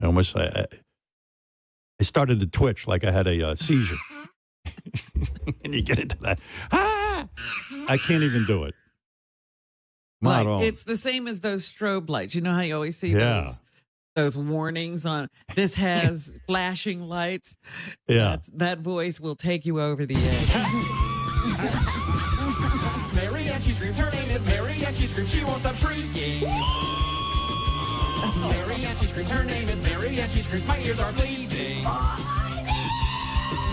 I started to twitch like I had a seizure. And you get into that. I can't even do it. Not all. It's the same as those strobe lights. You know how you always see those warnings on this has flashing lights? Yeah. That voice will take you over the edge. Mariachi screams, her name is Mariachi screams, she won't stop shrieking. Mariachi screams, her name is Mariachi screams, my ears are bleeding.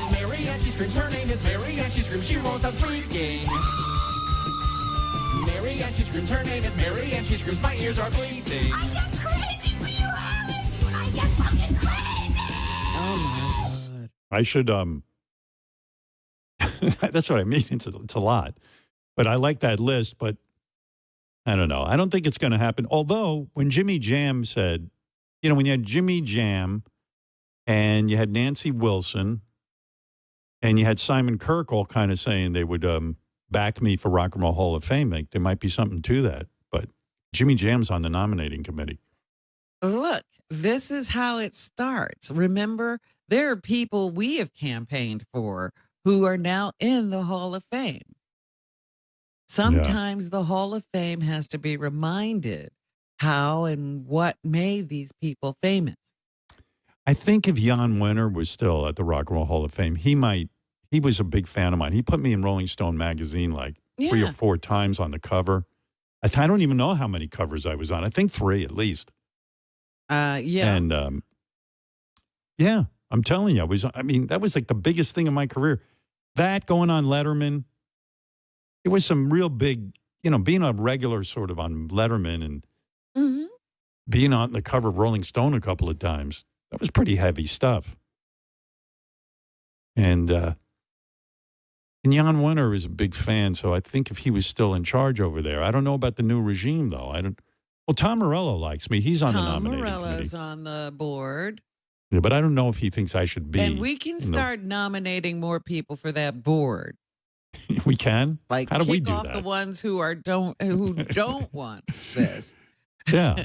Mariachi screams, her name is Mariachi screams, she won't stop shrieking. Mariachi screams, her name is Mariachi screams, my ears are bleeding. I get crazy for you, Howard. I get fucking crazy. Oh, my God. I should, that's what I mean. It's a lot. But I like that list, but I don't know. I don't think it's going to happen. Although, when Jimmy Jam said, when you had Jimmy Jam and you had Nancy Wilson and you had Simon Kirk all kind of saying they would back me for Rock and Roll Hall of Fame, like, there might be something to that. But Jimmy Jam's on the nominating committee. Look, this is how it starts. Remember, there are people we have campaigned for who are now in the Hall of Fame. Sometimes the Hall of Fame has to be reminded how and what made these people famous. I think if Jan Wenner was still at the Rock and Roll Hall of Fame, he was a big fan of mine. He put me in Rolling Stone magazine like 3 or 4 times on the cover. I don't even know how many covers I was on. I think 3 at least. Yeah. And yeah, I'm telling you, that was like the biggest thing in my career. That going on Letterman, it was some real big, being a regular sort of on Letterman and being on the cover of Rolling Stone a couple of times. That was pretty heavy stuff. And Jan Wenner is a big fan, so I think if he was still in charge over there. I don't know about the new regime, though. Well, Tom Morello likes me. He's on the nominating committee. Tom Morello's on the board. Yeah, but I don't know if he thinks I should be. And we can start nominating more people for that board. We can? Like, how do we do off that? the ones who don't want this. Yeah.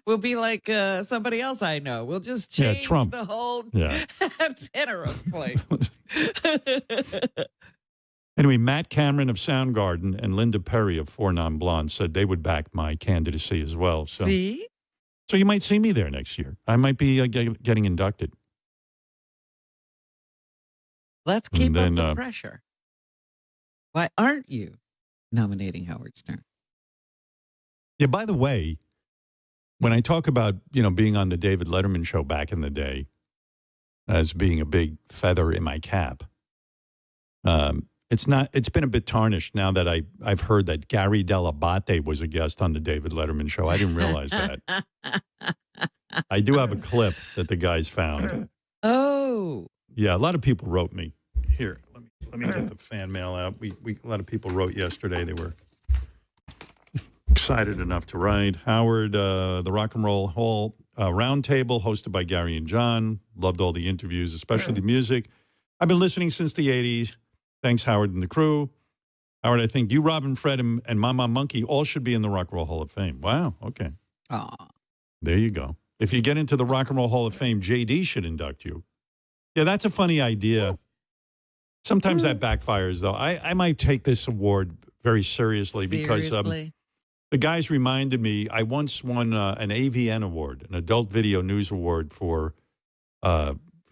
We'll be like somebody else I know. We'll just change Trump. the whole tenor of the place. Anyway, Matt Cameron of Soundgarden and Linda Perry of Four Non Blondes said they would back my candidacy as well. So, See? So you might see me there next year. I might be getting inducted. Let's keep up the pressure. Why aren't you nominating Howard Stern? Yeah, by the way, when I talk about, being on the David Letterman show back in the day as being a big feather in my cap, it's been a bit tarnished now that I've heard that Gary Dell'Abate was a guest on the David Letterman show. I didn't realize that. I do have a clip that the guys found. Oh. Yeah, a lot of people wrote me. Here, let me get the fan mail out. A lot of people wrote yesterday. They were excited enough to write. Howard, the Rock and Roll Hall Roundtable, hosted by Gary and John. Loved all the interviews, especially the music. I've been listening since the 80s. Thanks, Howard and the crew. Howard, I think you, Robin, Fred, and Mama Monkey all should be in the Rock and Roll Hall of Fame. Wow, okay. There you go. If you get into the Rock and Roll Hall of Fame, JD should induct you. Yeah, that's a funny idea. Sometimes that backfires, though. I might take this award very seriously because the guys reminded me I once won an AVN award, an Adult Video News Award for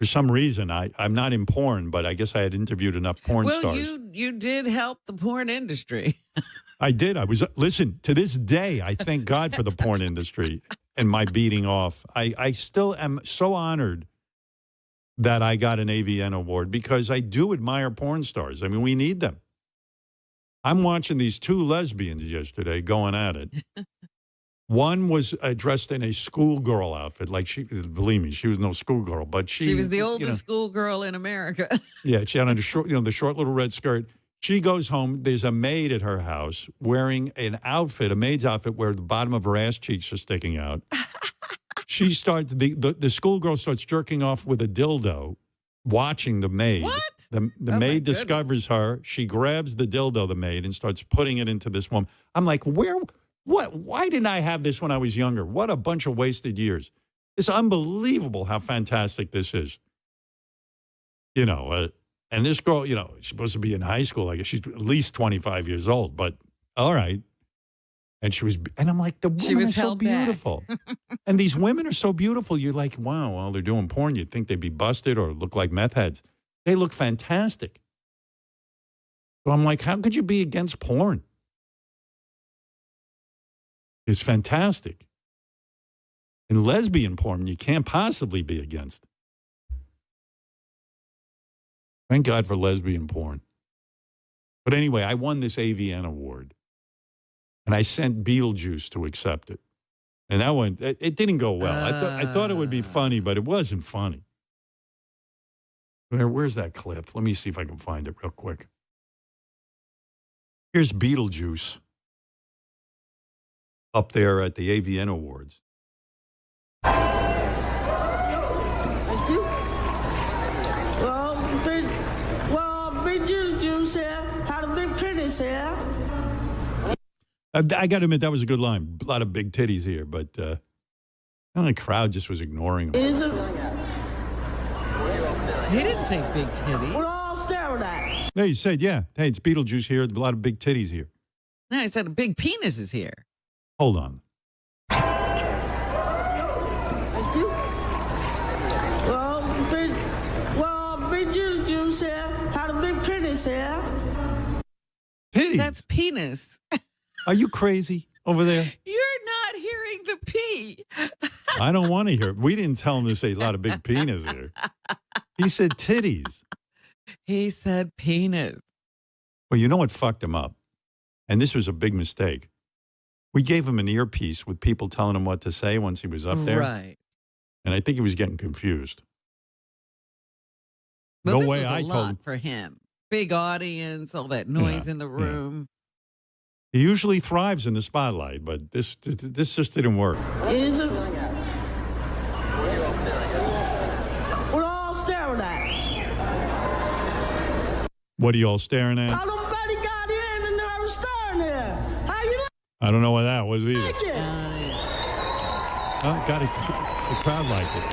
some reason. I'm not in porn, but I guess I had interviewed enough porn stars. Well, you did help the porn industry. I did. Listen, to this day, I thank God for the porn industry and my beating off. I still am so honored that I got an AVN award because I do admire porn stars. I mean, we need them. I'm watching these two lesbians yesterday going at it. One was dressed in a schoolgirl outfit. Like, believe me, she was no schoolgirl, but she was the oldest schoolgirl in America. Yeah, she had on the short little red skirt. She goes home. There's a maid at her house wearing a maid's outfit where the bottom of her ass cheeks are sticking out. She starts, the schoolgirl starts jerking off with a dildo, watching the maid. What? The maid discovers her. She grabs the dildo, the maid, and starts putting it into this woman. I'm like, why didn't I have this when I was younger? What a bunch of wasted years. It's unbelievable how fantastic this is. And this girl, she's supposed to be in high school. I guess she's at least 25 years old, but all right. And I'm like, the women are so beautiful. And these women are so beautiful. You're like, wow, well, they're doing porn. You'd think they'd be busted or look like meth heads. They look fantastic. So I'm like, how could you be against porn? It's fantastic. And lesbian porn, you can't possibly be against. Thank God for lesbian porn. But anyway, I won this AVN award. And I sent Beetlejuice to accept it. And that one, it didn't go well. I thought it would be funny, but it wasn't funny. Where's that clip? Let me see if I can find it real quick. Here's Beetlejuice up there at the AVN Awards. Thank you. Big Juice here. Had a big penis here. I got to admit, that was a good line. A lot of big titties here, but the crowd just was ignoring him. He didn't say big titties. We're all staring at. No, he said, yeah. Hey, it's Beetlejuice here. A lot of big titties here. No, he said a big penis is here. Hold on. Thank you. Big Juice here. Had a big penis here. Titties? That's penis. Are you crazy over there? You're not hearing the P. I don't want to hear it. We didn't tell him to say a lot of big penis here. He said titties. He said penis. Well, you know what fucked him up? And this was a big mistake. We gave him an earpiece with people telling him what to say once he was up there. Right. And I think he was getting confused. But No this way was a I lot told him. for him. Big audience, all that noise in the room. He usually thrives in the spotlight, but this just didn't work. Is it? We're all staring at. What are you all staring at? I don't bet he got in and I was staring there. How you I don't know what that was either. like it? Oh, got it. The crowd liked it.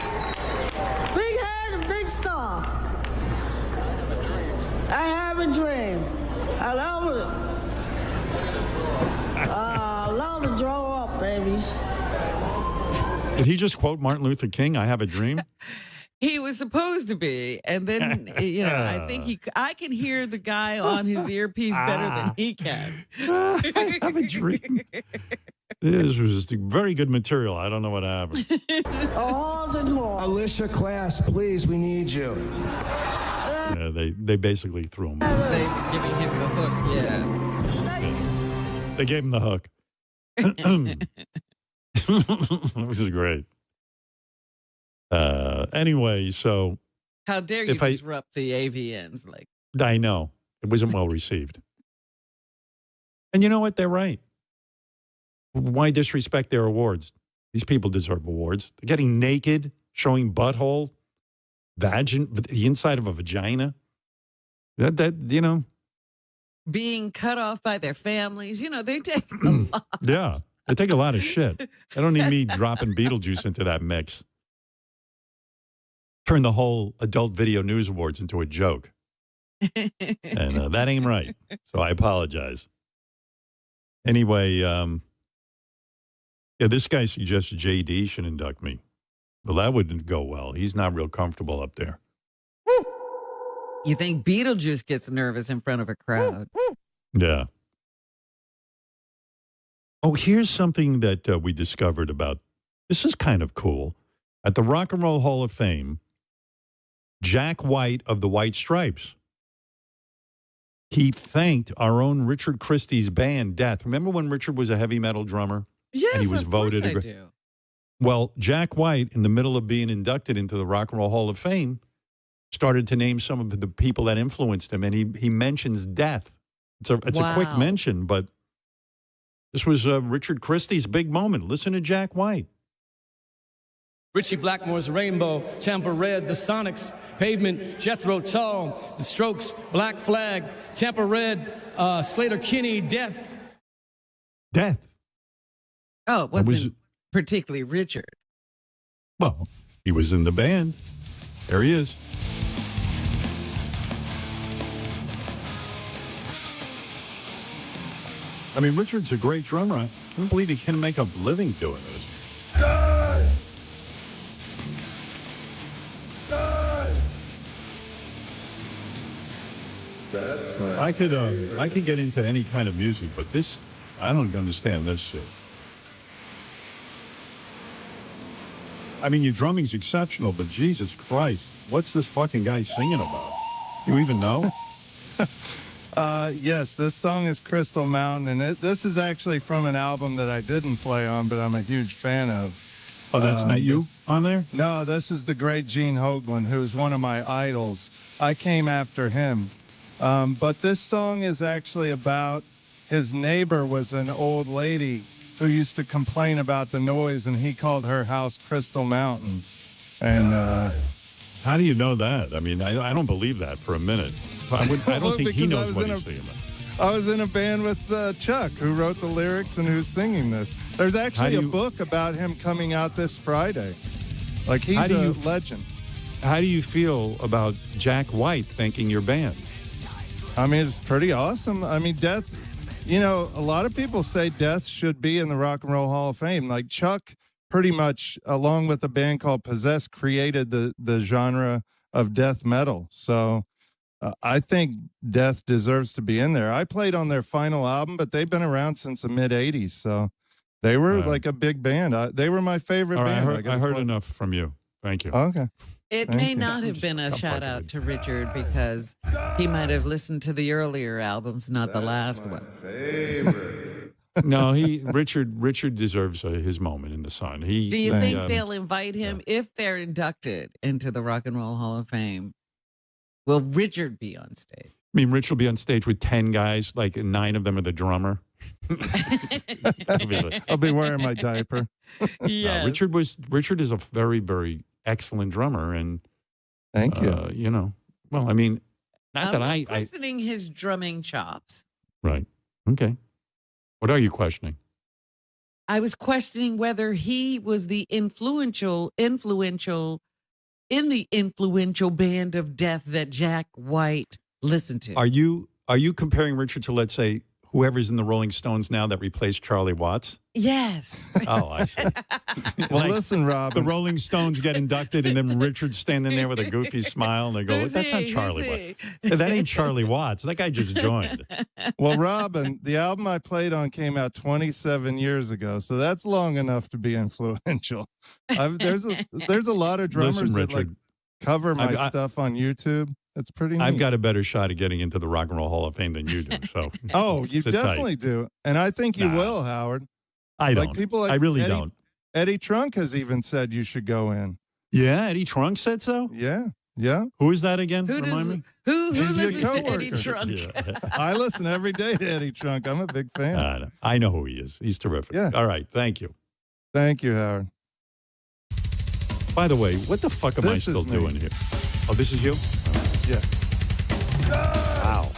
Big head and big star. I have a dream. I love it. I love to draw up, babies. Did he just quote Martin Luther King? I have a dream. He was supposed to be, and then I think I can hear the guy on his earpiece better than he can. I have a dream. This was just very good material. I don't know what happened. Alicia Class, please, we need you. Yeah, they basically threw him. They giving him the hook, yeah. They gave him the hook. Which is great. Anyway, so How dare you disrupt the AVNs? Like, I know it wasn't well received. And you know what? They're right. Why disrespect their awards? These people deserve awards. They're getting naked, showing butthole, the inside of a vagina. That being cut off by their families. They take a lot. Yeah, they take a lot of shit. They don't need me dropping Beetlejuice into that mix. Turn the whole Adult Video News Awards into a joke. And that ain't right. So I apologize. Anyway, this guy suggests JD should induct me. Well, that wouldn't go well. He's not real comfortable up there. You think Beetlejuice gets nervous in front of a crowd? Yeah. Oh, here's something that we discovered about. This is kind of cool. At the Rock and Roll Hall of Fame, Jack White of the White Stripes, he thanked our own Richard Christie's band, Death. Remember when Richard was a heavy metal drummer? Yes, and he was of voted course I do. Well, Jack White, in the middle of being inducted into the Rock and Roll Hall of Fame, started to name some of the people that influenced him, and he mentions Death. It's a quick mention, but this was Richard Christie's big moment. Listen to Jack White. Richie Blackmore's Rainbow, Tampa Red, The Sonics, Pavement, Jethro Tull, The Strokes, Black Flag, Tampa Red, Slater Kinney, Death. Death. Oh, it wasn't particularly Richard. Well, he was in the band. There he is. I mean, Richard's a great drummer. I don't believe he can make a living doing this. I could get into any kind of music, but this, I don't understand this shit. I mean, your drumming's exceptional, but Jesus Christ, what's this fucking guy singing about? You even know? Yes, this song is Crystal Mountain, and this is actually from an album that I didn't play on, but I'm a huge fan of. Oh, that's not you on there? No, this is the great Gene Hoglan, who's one of my idols. I came after him. But this song is actually about his neighbor was an old lady who used to complain about the noise, and he called her house Crystal Mountain. And how do you know that? I mean, I don't believe that for a minute. I don't think he knows what he's singing about. I was in a band with Chuck, who wrote the lyrics and who's singing this. There's actually a book about him coming out this Friday. Like, he's a legend. How do you feel about Jack White thanking your band? I mean, it's pretty awesome. I mean, Death, a lot of people say Death should be in the Rock and Roll Hall of Fame. Like, Chuck pretty much, along with a band called Possessed, created the genre of death metal. So I think Death deserves to be in there. I played on their final album, but they've been around since the mid-'80s. So They were like a big band. They were my favorite All right, band. I heard enough from you. Thank you. Okay. It Thank may you. not have been a shout out to Richard because he might have listened to the earlier albums, not the last one. No, Richard deserves his moment in the sun. Do you think they'll invite him if they're inducted into the Rock and Roll Hall of Fame? Will Richard be on stage? I mean, Rich will be on stage with 10 guys, like 9 of them are the drummer. I'll be wearing my diaper. Yeah, Richard is a very, very excellent drummer, and thank you. You know, well, I mean, not that I'm questioning his drumming chops. Right. Okay. What are you questioning? I was questioning whether he was the influential in the influential band of death that Jack White listened to. Are you comparing Richard to, let's say, whoever's in the Rolling Stones now that replaced Charlie Watts? Yes. Oh, I see. Well, listen, Rob. The Rolling Stones get inducted, and then Richard's standing there with a goofy smile, and they go, "That's not Charlie Watts. That ain't Charlie Watts. That guy just joined." Well, Robin, the album I played on came out 27 years ago, so that's long enough to be influential. There's a lot of drummers Listen, that like Richard, cover my stuff on YouTube. It's pretty neat. I've got a better shot of getting into the Rock and Roll Hall of Fame than you do. So, oh, you sit definitely tight. do, and I think you will, Howard. I don't. People like I really Eddie, don't. Eddie Trunk has even said you should go in. Yeah, Eddie Trunk said so. Yeah, yeah. Who is that again? Who Remind me. Who He's your listens to Eddie coworker. Trunk? Yeah. I listen every day to Eddie Trunk. I'm a big fan. I know who he is. He's terrific. Yeah. All right. Thank you. Thank you, Howard. By the way, what the fuck am I still doing here? Oh, this is you? Yes. Wow.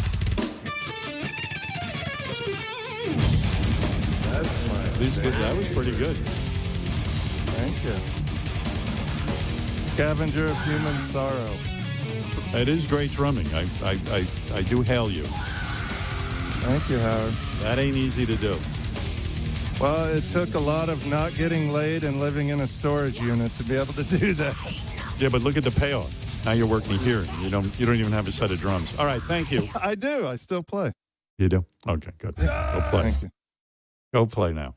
That's my That was pretty good. Thank you. Scavenger of human sorrow. It is great drumming. I do hail you. Thank you, Howard. That ain't easy to do. Well, it took a lot of not getting laid and living in a storage unit to be able to do that. Yeah, but look at the payoff. Now you're working here. You don't even have a set of drums. All right, thank you. I do. I still play. You do? Okay, good. Go play. Thank you. Go play now.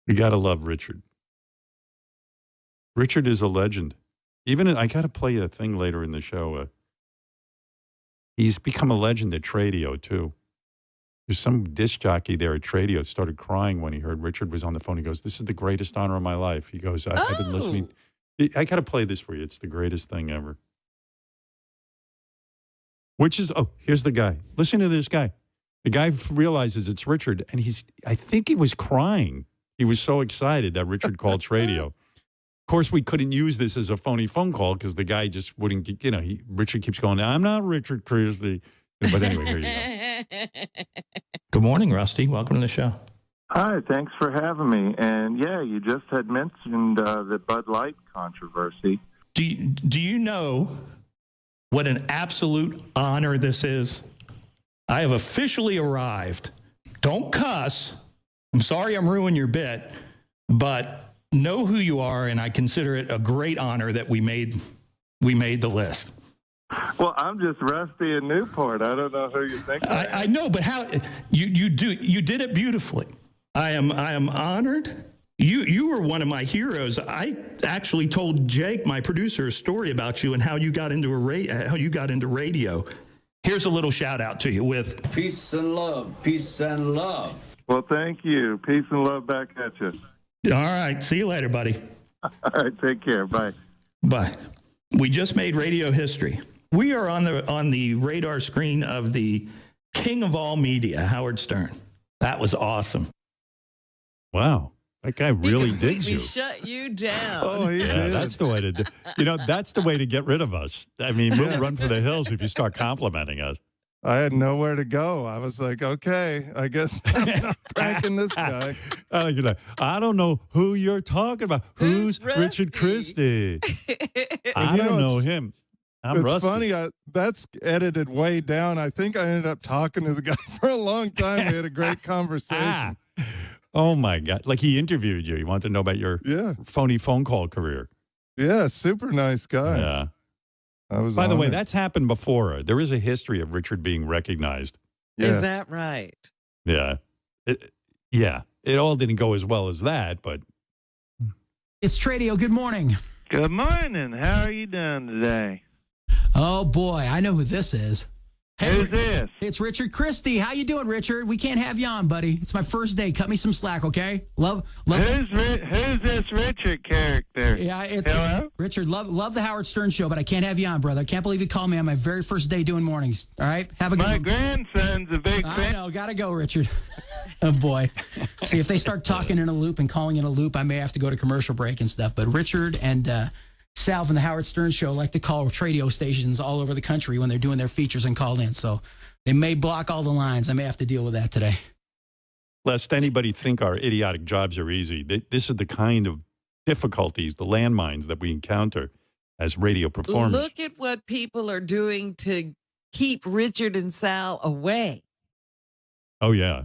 You got to love Richard. Richard is a legend. I got to play a thing later in the show. He's become a legend at Tradio, too. There's some disc jockey there at Tradio started crying when he heard Richard was on the phone. He goes, "This is the greatest honor of my life." He goes, I've been listening. I got to play this for you. It's the greatest thing ever. Here's the guy. Listen to this guy. The guy realizes it's Richard, and I think he was crying. He was so excited that Richard called Tradio. Of course, we couldn't use this as a phony phone call because the guy just wouldn't, Richard keeps going, "I'm not Richard Christie." But anyway, here you go. Good morning, Rusty. Welcome to the show. Hi, thanks for having me. And yeah, you just had mentioned the Bud Light controversy. Do you know what an absolute honor this is? I have officially arrived. Don't cuss. I'm sorry I'm ruining your bit, but know who you are, and I consider it a great honor that we made the list. Well, I'm just Rusty in Newport. I don't know who you think. I know, but how you did it beautifully. I am honored. You were one of my heroes. I actually told Jake, my producer, a story about you and how you got into radio. Here's a little shout out to you with peace and love. Peace and love. Well, thank you. Peace and love back at you. All right. See you later, buddy. All right. Take care. Bye. Bye. We just made radio history. We are on the radar screen of the king of all media, Howard Stern. That was awesome. Wow. That guy really digs you. We shut you down. Oh, he did. That's the way to do. That's the way to get rid of us. I mean, we'll run for the hills if you start complimenting us. I had nowhere to go. I was like, okay, I guess I'm not pranking this guy. I don't know who you're talking about. Who's Richard Christie? I don't know him. It's Rusty. funny. That's edited way down. I think I ended up talking to the guy for a long time. We had a great conversation. Oh, my God. Like he interviewed you. He wanted to know about your phony phone call career. Yeah, super nice guy. Yeah. By the way, that's happened before. There is a history of Richard being recognized. Yeah. Is that right? Yeah. It all didn't go as well as that, but. It's Tradio. Good morning. Good morning. How are you doing today? Oh, boy. I know who this is. Hey, Who's this? It's Richard Christie. How you doing, Richard? We can't have you on, buddy. It's my first day. Cut me some slack, okay? Love. Who's this Richard character? Yeah, Hello? Richard, love the Howard Stern show, but I can't have you on, brother. I can't believe you called me on my very first day doing mornings. All right? Have a good one. My grandson's a big fan. I know. Gotta go, Richard. Oh, boy. See, if they start talking in a loop and calling in a loop, I may have to go to commercial break and stuff. But Richard and Sal from the Howard Stern show like to call radio stations all over the country when they're doing their features and call in. So they may block all the lines. I may have to deal with that today. Lest anybody think our idiotic jobs are easy, this is the kind of difficulties, the landmines that we encounter as radio performers. Look at what people are doing to keep Richard and Sal away. Oh, yeah.